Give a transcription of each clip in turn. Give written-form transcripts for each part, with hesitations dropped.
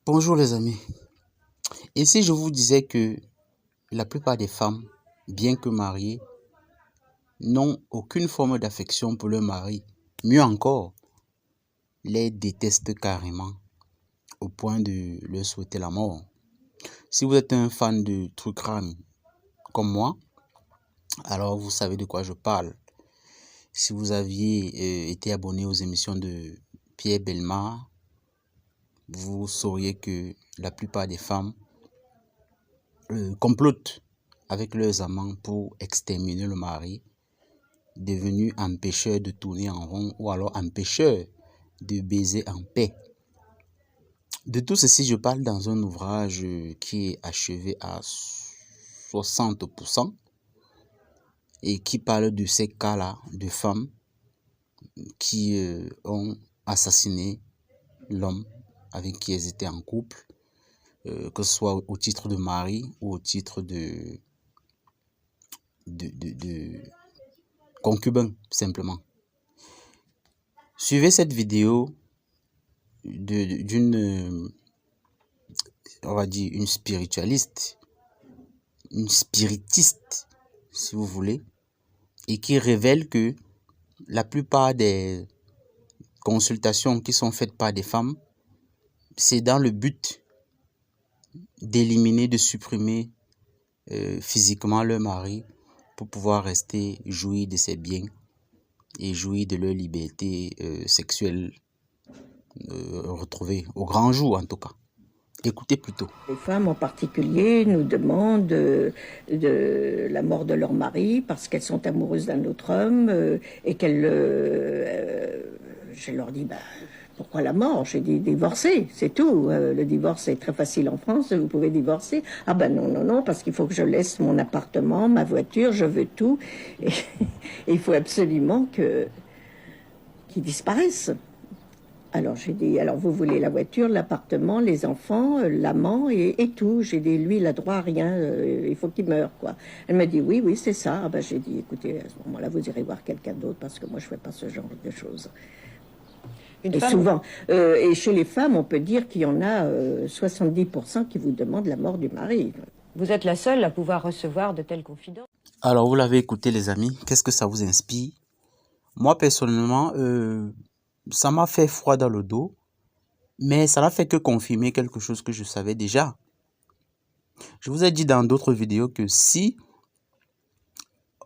Bonjour les amis. Et si je vous disais que la plupart des femmes, bien que mariées, n'ont aucune forme d'affection pour leur mari, mieux encore, les détestent carrément au point de leur souhaiter la mort. Si vous êtes un fan de true crime comme moi, alors vous savez de quoi je parle. Si vous aviez été abonné aux émissions de Pierre Bellemare, vous sauriez que la plupart des femmes complotent avec leurs amants pour exterminer le mari, devenu empêcheur de tourner en rond ou alors empêcheur de baiser en paix. De tout ceci, je parle dans un ouvrage qui est achevé à 60% et qui parle de ces cas-là de femmes qui ont assassiné l'homme avec qui elles étaient en couple, que ce soit au titre de mari ou au titre de concubin, simplement. Suivez cette vidéo d'une, on va dire, une spiritualiste, une spiritiste, si vous voulez, et qui révèle que la plupart des consultations qui sont faites par des femmes, c'est dans le but d'éliminer, de supprimer physiquement leur mari pour pouvoir rester jouir de ses biens et jouir de leur liberté sexuelle retrouvée au grand jour en tout cas. Écoutez plutôt. Les femmes en particulier nous demandent de la mort de leur mari parce qu'elles sont amoureuses d'un autre homme et qu'elles... je leur dis, pourquoi la mort? J'ai dit divorcer, c'est tout. Le divorce est très facile en France, vous pouvez divorcer. Ah non, parce qu'il faut que je laisse mon appartement, ma voiture, je veux tout. Et il faut absolument qu'ils disparaissent. Alors j'ai dit, alors vous voulez la voiture, l'appartement, les enfants, l'amant et tout. J'ai dit, lui, il a droit à rien, il faut qu'il meure, quoi. Elle m'a dit, oui, c'est ça. Ah j'ai dit, écoutez, à ce moment-là, vous irez voir quelqu'un d'autre parce que moi, je fais pas ce genre de choses. Et souvent, et chez les femmes, on peut dire qu'il y en a 70% qui vous demandent la mort du mari. Vous êtes la seule à pouvoir recevoir de telles confidences. Alors, vous l'avez écouté, les amis. Qu'est-ce que ça vous inspire? Moi, personnellement, ça m'a fait froid dans le dos, mais ça n'a fait que confirmer quelque chose que je savais déjà. Je vous ai dit dans d'autres vidéos que si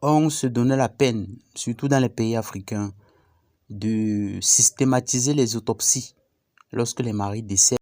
on se donnait la peine, surtout dans les pays africains, de systématiser les autopsies lorsque les maris décèdent,